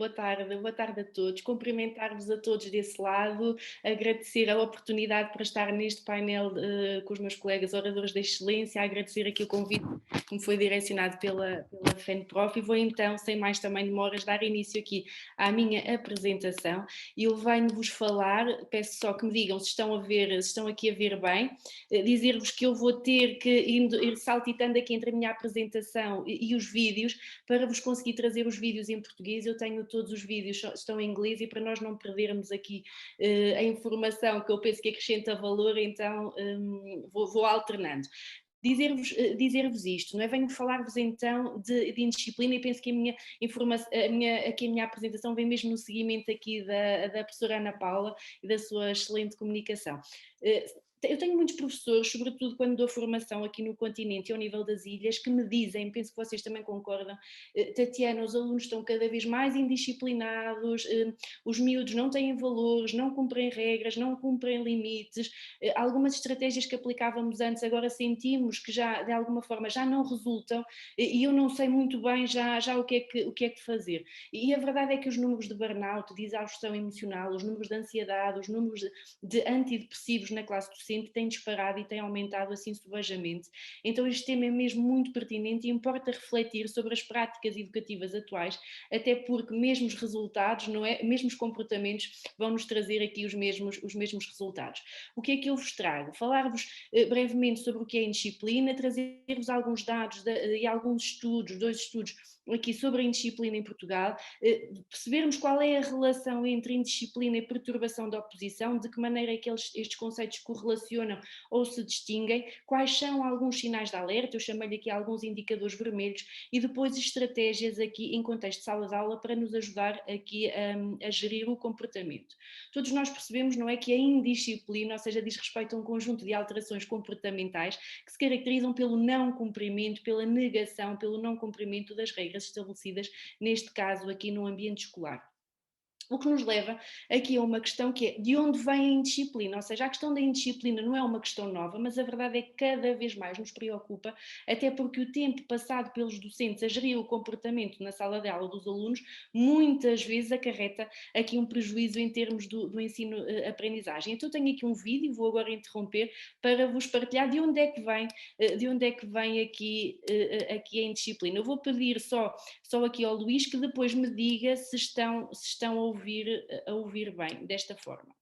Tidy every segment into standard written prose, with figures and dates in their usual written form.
Boa tarde a todos. Cumprimentar-vos a todos desse lado, agradecer a oportunidade para estar neste painel com os meus colegas oradores da excelência, agradecer aqui o convite que me foi direcionado pela FENPROF e vou então, sem mais também demoras, dar início aqui à minha apresentação e eu venho-vos falar, peço só que me digam se estão aqui a ver bem, dizer-vos que eu vou ter que ir saltitando aqui entre a minha apresentação e os vídeos, para vos conseguir trazer os vídeos em português. Eu tenho todos os vídeos, estão em inglês, e para nós não perdermos aqui a informação que eu penso que acrescenta valor, então vou alternando. Dizer-vos isto, não é? Venho falar-vos então de indisciplina e penso que aqui a minha apresentação vem mesmo no seguimento aqui da professora Ana Paula e da sua excelente comunicação. Eu tenho muitos professores, sobretudo quando dou formação aqui no continente e ao nível das ilhas, que me dizem, penso que vocês também concordam, Tatiana, os alunos estão cada vez mais indisciplinados, os miúdos não têm valores, não cumprem regras, não cumprem limites, algumas estratégias que aplicávamos antes agora sentimos que já de alguma forma já não resultam e eu não sei muito bem já o que é que fazer. E a verdade é que os números de burnout, de exaustão emocional, os números de ansiedade, os números de antidepressivos na classe docente têm disparado e têm aumentado assim subejamente. Então este tema é mesmo muito pertinente e importa refletir sobre as práticas educativas atuais, até porque mesmo os resultados, não é? Mesmo os comportamentos vão nos trazer aqui os mesmos resultados. O que é que eu vos trago? Falar-vos brevemente sobre o que é indisciplina, trazer-vos alguns dados e alguns estudos, 2 estudos aqui sobre a indisciplina em Portugal, percebermos qual é a relação entre indisciplina e perturbação da oposição, de que maneira é que estes conceitos correlacionam ou se distinguem, quais são alguns sinais de alerta, eu chamei-lhe aqui alguns indicadores vermelhos, e depois estratégias aqui em contexto de sala de aula para nos ajudar aqui a gerir o comportamento. Todos nós percebemos, não é, que a indisciplina, ou seja, diz respeito a um conjunto de alterações comportamentais que se caracterizam pelo não cumprimento, pela negação, pelo não cumprimento das regras estabelecidas, neste caso aqui no ambiente escolar. O que nos leva aqui a uma questão que é de onde vem a indisciplina, ou seja, a questão da indisciplina não é uma questão nova, mas a verdade é que cada vez mais nos preocupa, até porque o tempo passado pelos docentes a gerir o comportamento na sala de aula dos alunos muitas vezes acarreta aqui um prejuízo em termos do ensino-aprendizagem. Então tenho aqui um vídeo, vou agora interromper, para vos partilhar de onde é que vem aqui a indisciplina. Eu vou pedir só aqui ao Luís que depois me diga se estão a ouvir bem desta forma.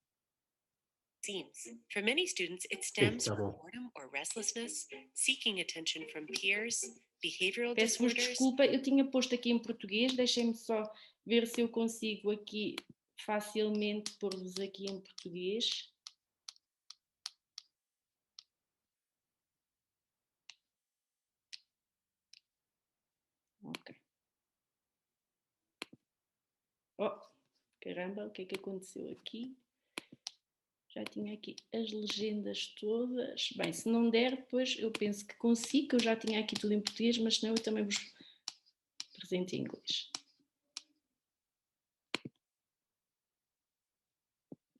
Seems. For many students, it stems from boredom or restlessness, seeking attention from peers, behavioral Peço-vos disorders. desculpa, eu tinha posto aqui em português, deixem-me só ver se eu consigo aqui facilmente pôr-vos aqui em português. Ok. Oh, caramba, o que é que aconteceu aqui? Já tinha aqui as legendas todas. Bem, se não der, depois eu penso que consigo, que eu já tinha aqui tudo em português, mas senão eu também vos apresento em inglês.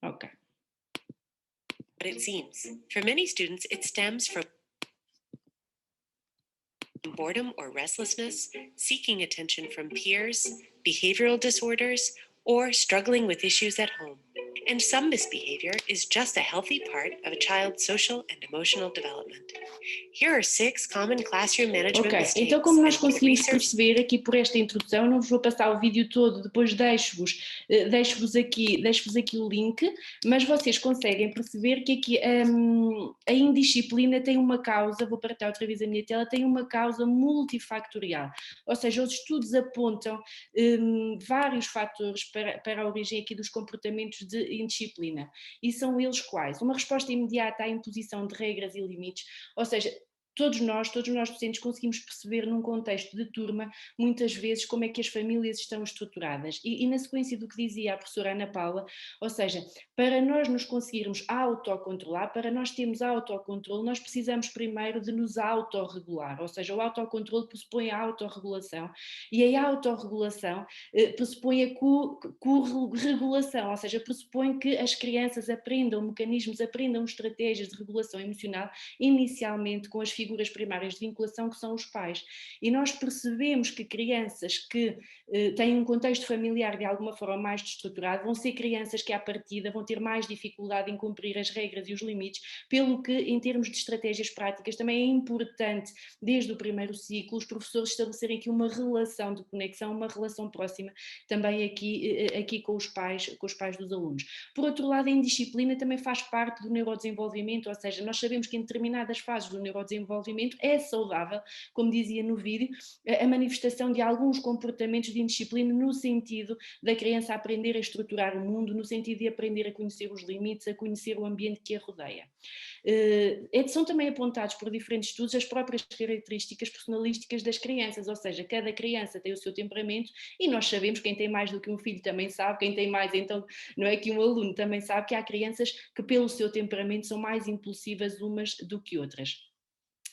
Ok. But it seems. For many students, it stems from boredom or restlessness, seeking attention from peers, behavioral disorders, or struggling with issues at home. And some misbehavior is just a healthy part of a child's social and emotional development. Here are 6 common classroom management mistakes. Então como nós conseguimos perceber aqui por esta introdução, eu não vos vou passar o vídeo todo, depois deixo-vos aqui o link, mas vocês conseguem perceber que aqui a indisciplina tem uma causa, vou partilhar outra vez a minha tela, tem uma causa multifactorial, ou seja, os estudos apontam vários fatores para a origem aqui dos comportamentos de indisciplina, e são eles quais? Uma resposta imediata à imposição de regras e limites, ou seja, todos nós docentes conseguimos perceber num contexto de turma muitas vezes como é que as famílias estão estruturadas e na sequência do que dizia a professora Ana Paula, ou seja, para nós nos conseguirmos autocontrolar, para nós termos autocontrole, nós precisamos primeiro de nos autorregular, ou seja, o autocontrole pressupõe a autorregulação e a autorregulação pressupõe a corregulação, ou seja, pressupõe que as crianças aprendam mecanismos, aprendam estratégias de regulação emocional inicialmente com as figuras figuras primárias de vinculação, que são os pais. E nós percebemos que crianças que têm um contexto familiar de alguma forma mais desestruturado vão ser crianças que à partida vão ter mais dificuldade em cumprir as regras e os limites, pelo que em termos de estratégias práticas também é importante desde o primeiro ciclo os professores estabelecerem aqui uma relação de conexão, uma relação próxima também aqui com os pais dos alunos. Por outro lado, a indisciplina também faz parte do neurodesenvolvimento, ou seja, nós sabemos que em determinadas fases do neurodesenvolvimento é saudável, como dizia no vídeo, a manifestação de alguns comportamentos de indisciplina no sentido da criança aprender a estruturar o mundo, no sentido de aprender a conhecer os limites, a conhecer o ambiente que a rodeia. São também apontados por diferentes estudos as próprias características personalísticas das crianças, ou seja, cada criança tem o seu temperamento e nós sabemos, quem tem mais do que um filho também sabe, quem tem mais então não é que um aluno também sabe que há crianças que pelo seu temperamento são mais impulsivas umas do que outras.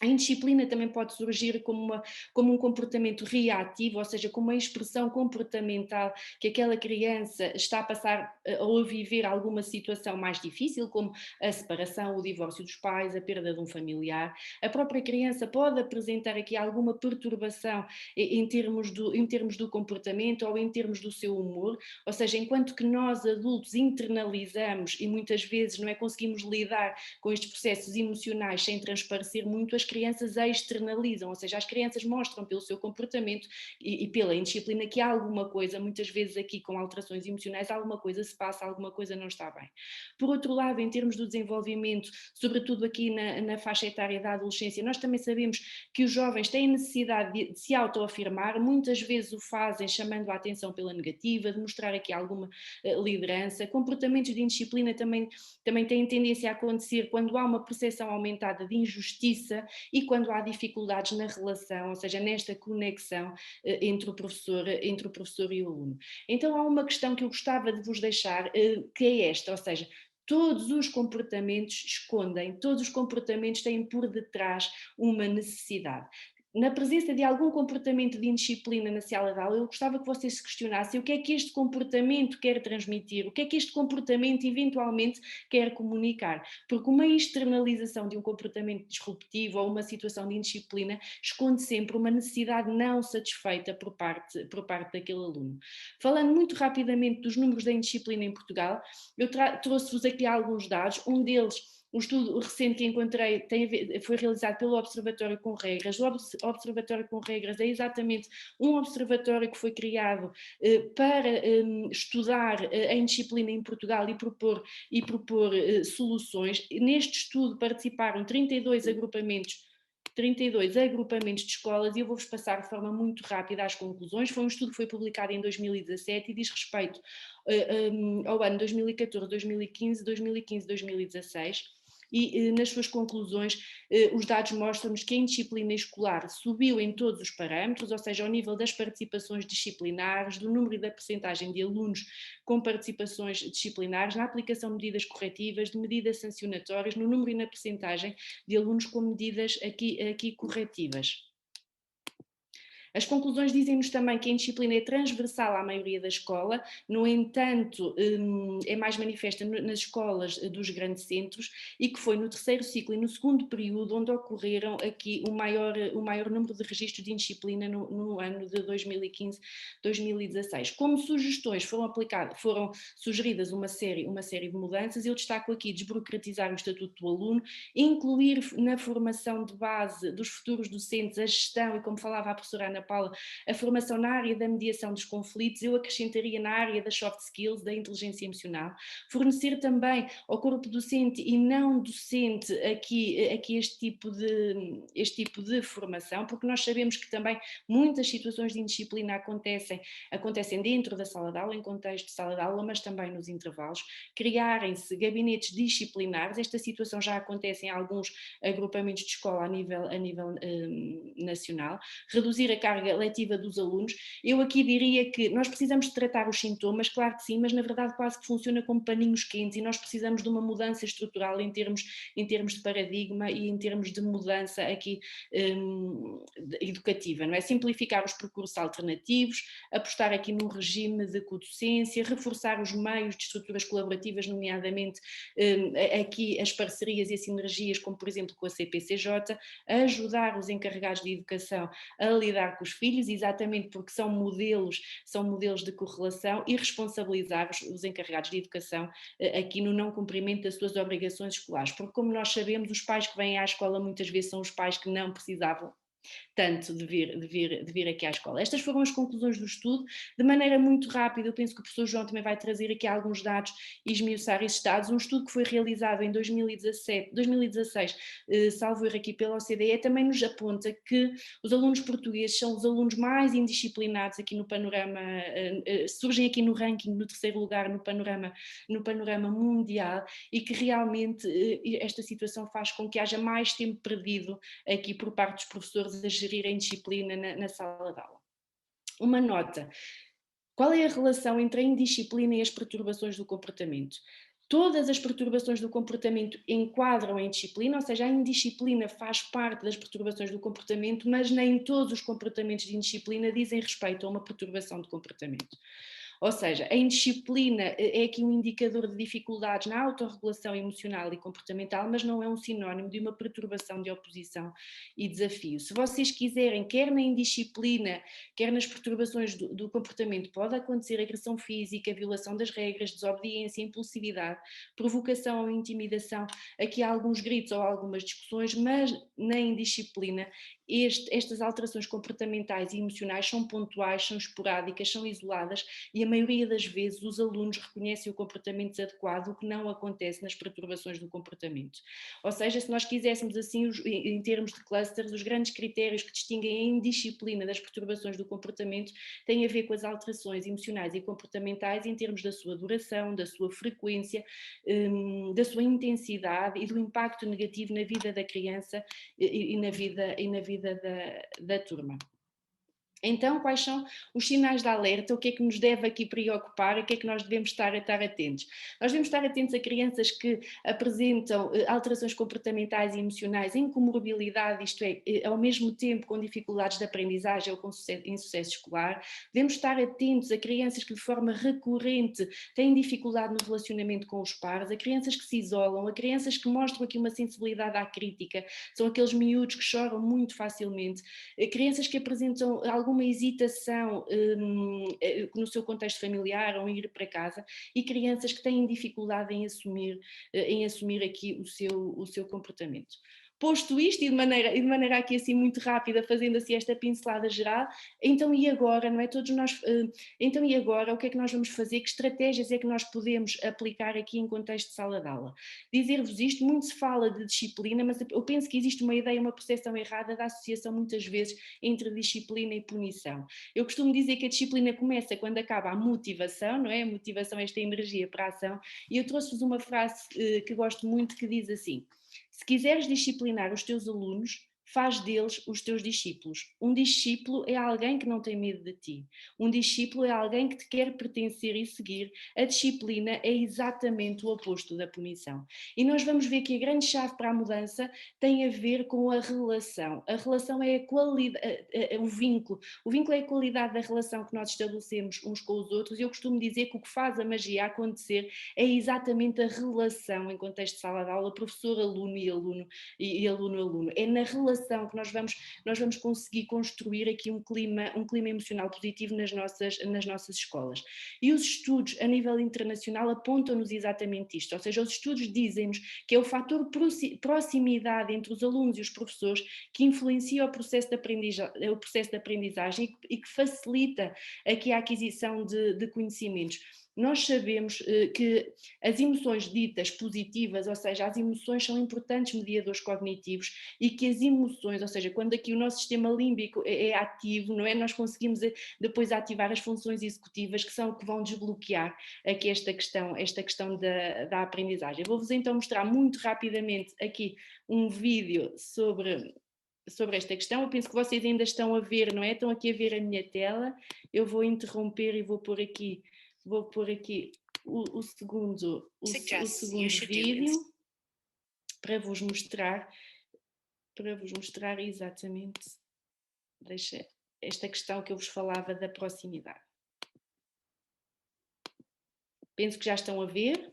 A indisciplina também pode surgir como um comportamento reativo, ou seja, como uma expressão comportamental que aquela criança está a passar ou a viver alguma situação mais difícil, como a separação, o divórcio dos pais, a perda de um familiar. A própria criança pode apresentar aqui alguma perturbação em termos do comportamento ou em termos do seu humor, ou seja, enquanto que nós adultos internalizamos e muitas vezes não é, conseguimos lidar com estes processos emocionais sem transparecer muito, as crianças externalizam, ou seja, as crianças mostram pelo seu comportamento e pela indisciplina que há alguma coisa, muitas vezes aqui com alterações emocionais, alguma coisa se passa, alguma coisa não está bem. Por outro lado, em termos do desenvolvimento, sobretudo aqui na faixa etária da adolescência, nós também sabemos que os jovens têm necessidade de se autoafirmar, muitas vezes o fazem chamando a atenção pela negativa, de mostrar aqui alguma liderança. Comportamentos de indisciplina também têm tendência a acontecer quando há uma percepção aumentada de injustiça e quando há dificuldades na relação, ou seja, nesta conexão entre o professor e o aluno. Então há uma questão que eu gostava de vos deixar, que é esta, ou seja, todos os comportamentos escondem, todos os comportamentos têm por detrás uma necessidade. Na presença de algum comportamento de indisciplina na sala de aula, eu gostava que vocês se questionassem o que é que este comportamento quer transmitir, o que é que este comportamento eventualmente quer comunicar, porque uma externalização de um comportamento disruptivo ou uma situação de indisciplina esconde sempre uma necessidade não satisfeita por parte daquele aluno. Falando muito rapidamente dos números da indisciplina em Portugal, eu trouxe-vos aqui alguns dados, um deles, um estudo recente que encontrei foi realizado pelo Observatório com Regras. O Observatório com Regras é exatamente um observatório que foi criado para estudar a indisciplina em Portugal e propor soluções. Neste estudo participaram 32 agrupamentos de escolas e eu vou-vos passar de forma muito rápida às conclusões. Foi um estudo que foi publicado em 2017 e diz respeito ao ano 2014, 2015, 2016. E nas suas conclusões os dados mostram-nos que a indisciplina escolar subiu em todos os parâmetros, ou seja, ao nível das participações disciplinares, do número e da percentagem de alunos com participações disciplinares, na aplicação de medidas corretivas, de medidas sancionatórias, no número e na percentagem de alunos com medidas aqui corretivas. As conclusões dizem-nos também que a indisciplina é transversal à maioria da escola, no entanto, é mais manifesta nas escolas dos grandes centros e que foi no terceiro ciclo e no segundo período onde ocorreram aqui o maior número de registros de indisciplina no ano de 2015-2016. Como sugestões foram sugeridas uma série de mudanças. Eu destaco aqui desburocratizar o estatuto do aluno, incluir na formação de base dos futuros docentes a gestão e, como falava a professora Ana Paula, a formação na área da mediação dos conflitos. Eu acrescentaria na área das soft skills, da inteligência emocional, fornecer também ao corpo docente e não docente aqui este tipo de formação, porque nós sabemos que também muitas situações de indisciplina acontecem dentro da sala de aula, em contexto de sala de aula, mas também nos intervalos. Criarem-se gabinetes disciplinares, esta situação já acontece em alguns agrupamentos de escola a nível nacional. Reduzir a carga carga letiva dos alunos. Eu aqui diria que nós precisamos de tratar os sintomas, claro que sim, mas na verdade quase que funciona como paninhos quentes e nós precisamos de uma mudança estrutural em termos de paradigma e em termos de mudança aqui educativa, não é? Simplificar os percursos alternativos, apostar aqui num regime de codocência, reforçar os meios de estruturas colaborativas, nomeadamente aqui as parcerias e as sinergias, como por exemplo com a CPCJ, ajudar os encarregados de educação a lidar com os filhos, exatamente porque são modelos de correlação, e responsabilizar os encarregados de educação aqui no não cumprimento das suas obrigações escolares, porque como nós sabemos, os pais que vêm à escola muitas vezes são os pais que não precisavam tanto de vir aqui à escola. Estas foram as conclusões do estudo, de maneira muito rápida. Eu penso que o professor João também vai trazer aqui alguns dados e esmiuçar esses dados. Um estudo que foi realizado em 2016, salvo erro aqui pela OCDE, também nos aponta que os alunos portugueses são os alunos mais indisciplinados aqui no panorama, surgem aqui no ranking no terceiro lugar no panorama mundial, e que realmente esta situação faz com que haja mais tempo perdido aqui por parte dos professores a gerir a indisciplina na sala de aula. Uma nota: qual é a relação entre a indisciplina e as perturbações do comportamento? Todas as perturbações do comportamento enquadram a indisciplina, ou seja, a indisciplina faz parte das perturbações do comportamento, mas nem todos os comportamentos de indisciplina dizem respeito a uma perturbação de comportamento. Ou seja, a indisciplina é aqui um indicador de dificuldades na autorregulação emocional e comportamental, mas não é um sinónimo de uma perturbação de oposição e desafio. Se vocês quiserem, quer na indisciplina, quer nas perturbações do comportamento, pode acontecer agressão física, violação das regras, desobediência, impulsividade, provocação ou intimidação, aqui há alguns gritos ou algumas discussões, mas na indisciplina estas alterações comportamentais e emocionais são pontuais, são esporádicas, são isoladas, e a maioria das vezes os alunos reconhecem o comportamento desadequado, o que não acontece nas perturbações do comportamento. Ou seja, se nós quiséssemos assim, em termos de clusters, os grandes critérios que distinguem a indisciplina das perturbações do comportamento têm a ver com as alterações emocionais e comportamentais em termos da sua duração, da sua frequência, da sua intensidade e do impacto negativo na vida da criança e na vida da turma. Então, quais são os sinais de alerta? O que é que nos deve aqui preocupar? O que é que nós devemos estar atentos? Nós devemos estar atentos a crianças que apresentam alterações comportamentais e emocionais em comorbilidade, isto é, ao mesmo tempo com dificuldades de aprendizagem ou com insucesso escolar. Devemos estar atentos a crianças que de forma recorrente têm dificuldade no relacionamento com os pares, a crianças que se isolam, a crianças que mostram aqui uma sensibilidade à crítica, são aqueles miúdos que choram muito facilmente, crianças que apresentam alguma hesitação no seu contexto familiar ou em ir para casa, e crianças que têm dificuldade em assumir aqui o seu comportamento. Posto isto, e de maneira aqui assim muito rápida, fazendo assim esta pincelada geral, então e agora, não é? Todos nós, então e agora, o que é que nós vamos fazer? Que estratégias é que nós podemos aplicar aqui em contexto de sala de aula? Dizer-vos isto, muito se fala de disciplina, mas eu penso que existe uma ideia, uma percepção errada da associação muitas vezes entre disciplina e punição. Eu costumo dizer que a disciplina começa quando acaba a motivação, não é? A motivação é esta energia para a ação, e eu trouxe-vos uma frase que gosto muito, que diz assim: se quiseres disciplinar os teus alunos, faz deles os teus discípulos. Um discípulo é alguém que não tem medo de ti. Um discípulo é alguém que te quer pertencer e seguir. A disciplina é exatamente o oposto da punição. E nós vamos ver que a grande chave para a mudança tem a ver com a relação. A relação é a qualidade, o vínculo. O vínculo é a qualidade da relação que nós estabelecemos uns com os outros. E eu costumo dizer que o que faz a magia acontecer é exatamente a relação em contexto de sala de aula, professor-aluno e aluno-aluno. É na relação que nós vamos conseguir construir aqui um clima emocional positivo nas nossas escolas. E os estudos a nível internacional apontam-nos exatamente isto, ou seja, os estudos dizem-nos que é o fator proximidade entre os alunos e os professores que influencia o processo de aprendizagem e que facilita aqui a aquisição de conhecimentos. Nós sabemos que as emoções ditas positivas, ou seja, as emoções são importantes mediadores cognitivos, e que as emoções, ou seja, quando aqui o nosso sistema límbico é ativo, não é? Nós conseguimos depois ativar as funções executivas que vão desbloquear aqui esta questão da aprendizagem. Vou-vos então mostrar muito rapidamente aqui um vídeo sobre sobre esta questão. Eu penso que vocês ainda estão a ver, não é? Estão aqui a ver a minha tela. Eu vou interromper e vou pôr aqui o segundo vídeo para vos mostrar exatamente esta questão que eu vos falava da proximidade. Penso que já estão a ver.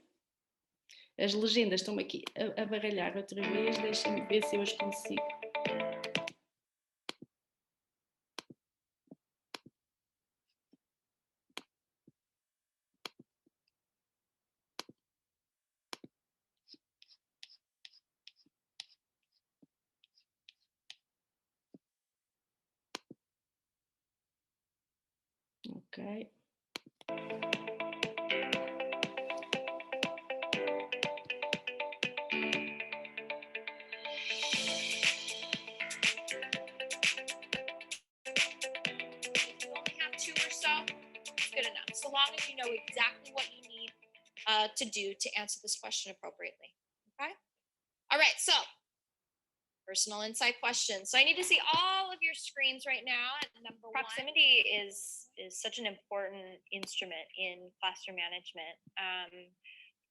As legendas estão aqui a baralhar outra vez. Deixem-me ver se eu as consigo. Ok. Good enough, so long as you know exactly what you need to do to answer this question appropriately. Okay? All right, so personal insight questions. So I need to see all of your screens right now. Number one. Proximity is such an important instrument in classroom management.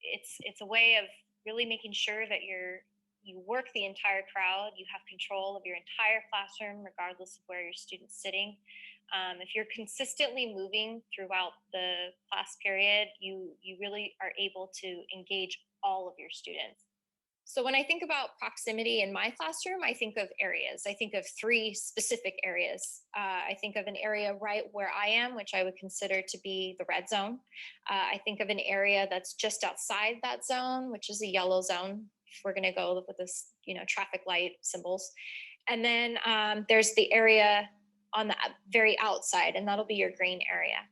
It's a way of really making sure that you work the entire crowd, you have control of your entire classroom, regardless of where your student's sitting. If you're consistently moving throughout the class period, you really are able to engage all of your students. So when I think about proximity in my classroom, I think of areas. I think of 3 specific areas. I think of an area right where I am, which I would consider to be the red zone. I think of an area that's just outside that zone, which is a yellow zone, if we're going to go with this, traffic light symbols. And then there's the area on the very outside, and that'll be your green area.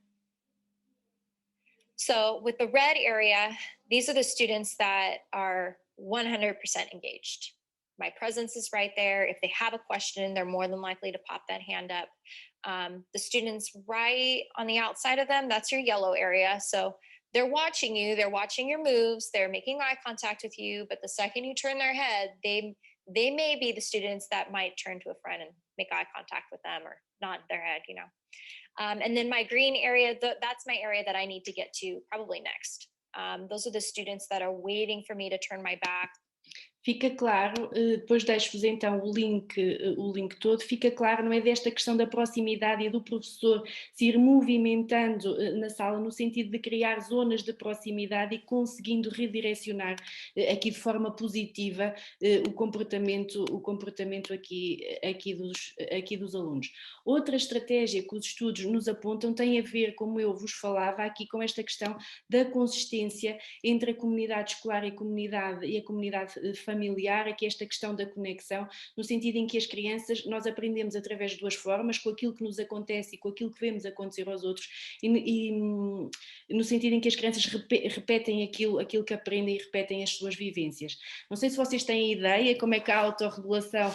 So with the red area, these are the students that are 100% engaged. My presence is right there. If they have a question, they're more than likely to pop that hand up. The students right on the outside of them, that's your yellow area. So they're watching you, they're watching your moves, they're making eye contact with you, but the second you turn their head, they may be the students that might turn to a friend and make eye contact with them or nod their head, And then my green area, that's my area that I need to get to probably next. Those are the students that are waiting for me to turn my back. Fica claro, depois deixo-vos então o link todo, fica claro, não é, desta questão da proximidade e do professor se ir movimentando na sala no sentido de criar zonas de proximidade e conseguindo redirecionar aqui de forma positiva o comportamento aqui dos alunos. Outra estratégia que os estudos nos apontam tem a ver, como eu vos falava aqui, com esta questão da consistência entre a comunidade escolar e a comunidade familiar, aqui esta questão da conexão, no sentido em que as crianças, nós aprendemos através de 2 formas, com aquilo que nos acontece e com aquilo que vemos acontecer aos outros, e no sentido em que as crianças repetem aquilo que aprendem e repetem as suas vivências. Não sei se vocês têm ideia como é que a autorregulação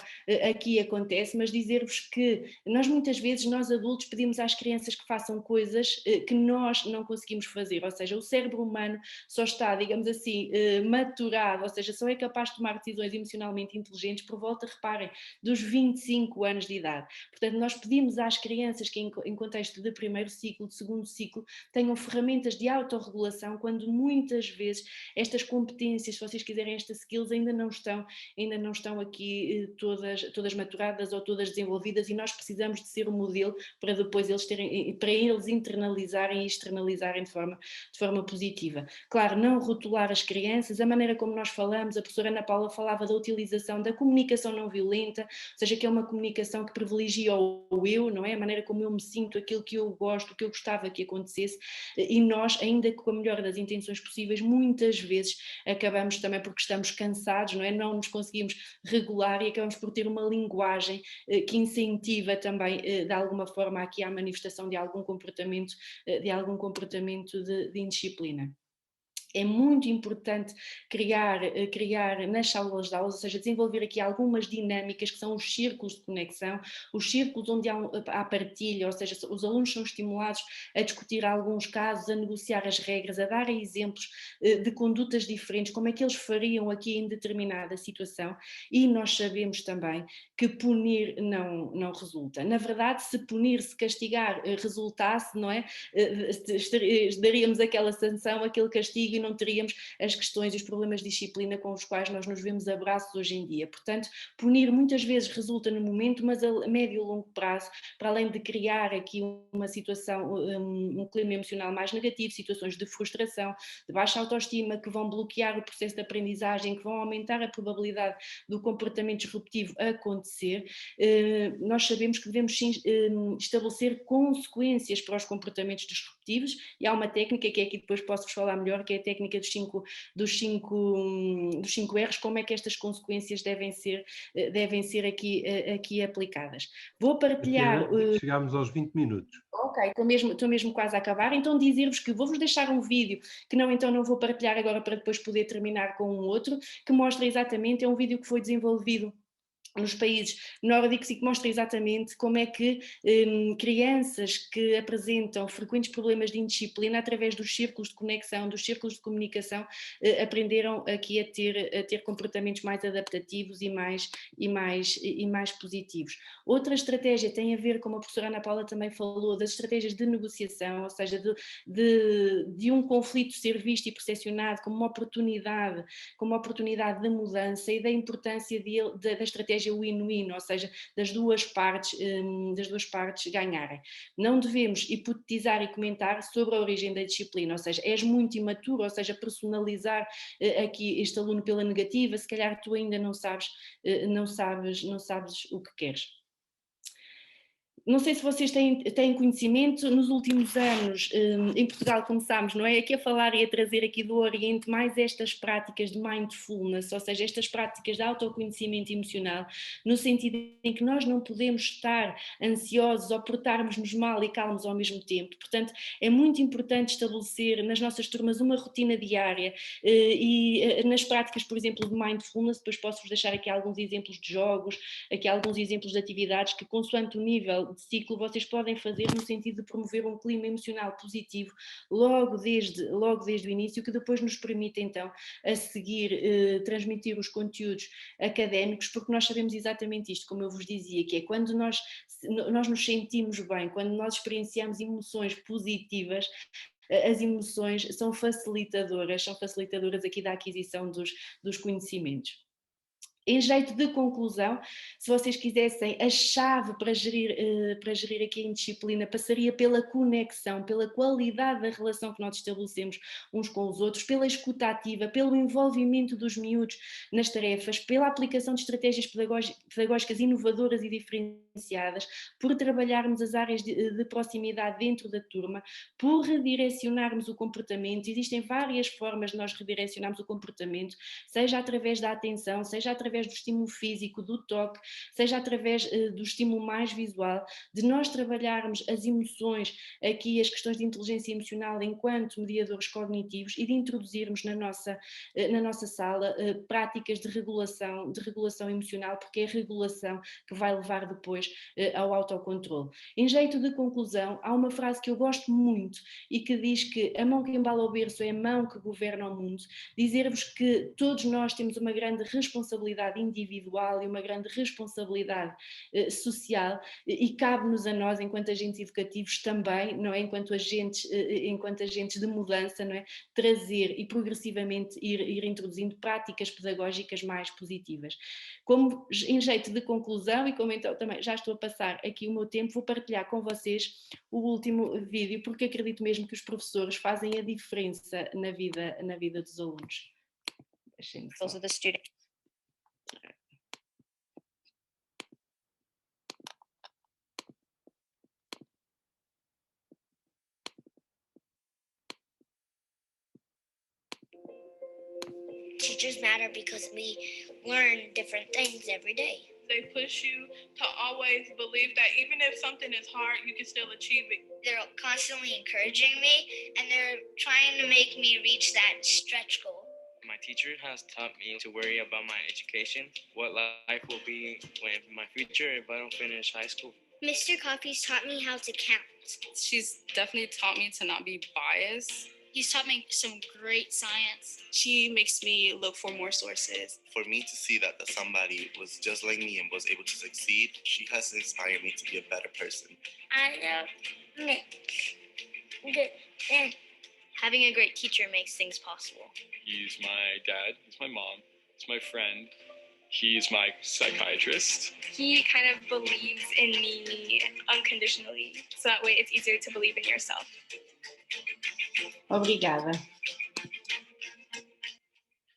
aqui acontece, mas dizer-vos que muitas vezes, nós adultos pedimos às crianças que façam coisas que nós não conseguimos fazer, ou seja, o cérebro humano só está, digamos assim, maturado, ou seja, só é capaz de tomar decisões emocionalmente inteligentes por volta, reparem, dos 25 anos de idade. Portanto, nós pedimos às crianças que em contexto de primeiro ciclo, de segundo ciclo, tenham ferramentas de autorregulação, quando muitas vezes estas competências, se vocês quiserem, estas skills ainda não estão aqui todas maturadas ou todas desenvolvidas, e nós precisamos de ser um modelo para depois eles internalizarem e externalizarem de forma positiva. Claro, não rotular as crianças, a maneira como nós falamos, a professora Ana Paula falava da utilização da comunicação não violenta, ou seja, que é uma comunicação que privilegia o eu, não é? A maneira como eu me sinto, aquilo que eu gosto, o que eu gostava que acontecesse, e nós, ainda com a melhor das intenções possíveis, muitas vezes acabamos também porque estamos cansados, não é? Não nos conseguimos regular e acabamos por ter uma linguagem que incentiva também, de alguma forma, aqui a manifestação de algum comportamento de indisciplina. É muito importante criar nas salas de aulas, ou seja, desenvolver aqui algumas dinâmicas que são os círculos de conexão, os círculos onde há partilha, ou seja, os alunos são estimulados a discutir alguns casos, a negociar as regras, a dar exemplos de condutas diferentes, como é que eles fariam aqui em determinada situação, e nós sabemos também que punir não resulta. Na verdade, se punir, se castigar resultasse, não é? Daríamos aquela sanção, aquele castigo e não teríamos as questões e os problemas de disciplina com os quais nós nos vemos abraços hoje em dia. Portanto, punir muitas vezes resulta no momento, mas a médio e longo prazo, para além de criar aqui uma situação, um clima emocional mais negativo, situações de frustração, de baixa autoestima, que vão bloquear o processo de aprendizagem, que vão aumentar a probabilidade do comportamento disruptivo acontecer, nós sabemos que devemos sim estabelecer consequências para os comportamentos disruptivos, e há uma técnica que é aqui depois posso-vos falar melhor, que é a técnica dos cinco R's, como é que estas consequências devem ser aqui aplicadas. Vou partilhar... Chegámos aos 20 minutos. Ok, estou mesmo quase a acabar, então dizer-vos que vou-vos deixar um vídeo, que não vou partilhar agora para depois poder terminar com um outro, que mostra exatamente, é um vídeo que foi desenvolvido nos países nórdicos e que mostra exatamente como é que crianças que apresentam frequentes problemas de indisciplina, através dos círculos de conexão, dos círculos de comunicação, aprenderam aqui a ter comportamentos mais adaptativos e mais positivos. Outra estratégia tem a ver, como a professora Ana Paula também falou, das estratégias de negociação, ou seja, de um conflito ser visto e percepcionado como uma oportunidade de mudança, e da importância da estratégia win-win, ou seja, das duas partes ganharem. Não devemos hipotetizar e comentar sobre a origem da disciplina, ou seja, és muito imaturo, ou seja, personalizar aqui este aluno pela negativa, se calhar tu ainda não sabes o que queres. Não sei se vocês têm conhecimento, nos últimos anos em Portugal começámos, não é, aqui a falar e a trazer aqui do Oriente mais estas práticas de mindfulness, ou seja, estas práticas de autoconhecimento emocional, no sentido em que nós não podemos estar ansiosos ou portarmos-nos mal e calmos ao mesmo tempo. Portanto, é muito importante estabelecer nas nossas turmas uma rotina diária e nas práticas, por exemplo, de mindfulness, depois posso-vos deixar aqui alguns exemplos de jogos, aqui alguns exemplos de atividades que, consoante o nível de ciclo, vocês podem fazer no sentido de promover um clima emocional positivo logo desde o início, que depois nos permite então a seguir transmitir os conteúdos académicos, porque nós sabemos exatamente isto, como eu vos dizia, que é quando nós nos sentimos bem, quando nós experienciamos emoções positivas, as emoções são facilitadoras aqui da aquisição dos conhecimentos. Em jeito de conclusão, se vocês quisessem, a chave para gerir aqui a indisciplina passaria pela conexão, pela qualidade da relação que nós estabelecemos uns com os outros, pela escuta ativa, pelo envolvimento dos miúdos nas tarefas, pela aplicação de estratégias pedagógicas inovadoras e diferenciadas, por trabalharmos as áreas de proximidade dentro da turma, por redirecionarmos o comportamento. Existem várias formas de nós redirecionarmos o comportamento, seja através da atenção, seja através do estímulo físico, do toque, seja através do estímulo mais visual, de nós trabalharmos as emoções, aqui as questões de inteligência emocional enquanto mediadores cognitivos, e de introduzirmos na nossa sala práticas de regulação emocional, porque é a regulação que vai levar depois ao autocontrole. Em jeito de conclusão, há uma frase que eu gosto muito e que diz que a mão que embala o berço é a mão que governa o mundo. Dizer-vos que todos nós temos uma grande responsabilidade individual e uma grande responsabilidade social, e cabe-nos a nós, enquanto agentes educativos também, não é? Enquanto agentes de mudança, não é? Trazer e progressivamente ir introduzindo práticas pedagógicas mais positivas. Como em jeito de conclusão, e como então também já estou a passar aqui o meu tempo, vou partilhar com vocês o último vídeo, porque acredito mesmo que os professores fazem a diferença na vida dos alunos. Those are the students. Teachers matter because we learn different things every day. They push you to always believe that even if something is hard, you can still achieve it. They're constantly encouraging me, and they're trying to make me reach that stretch goal. My teacher has taught me to worry about my education, what life will be when my future if I don't finish high school. Mr. Coffee's taught me how to count. She's definitely taught me to not be biased. He's taught me some great science. She makes me look for more sources. For me to see that somebody was just like me and was able to succeed, she has inspired me to be a better person. I love Nick. Having a great teacher makes things possible. He's my dad, he's my mom, he's my friend, he's my psychiatrist. He kind of believes in me unconditionally, so that way it's easier to believe in yourself. Obrigada.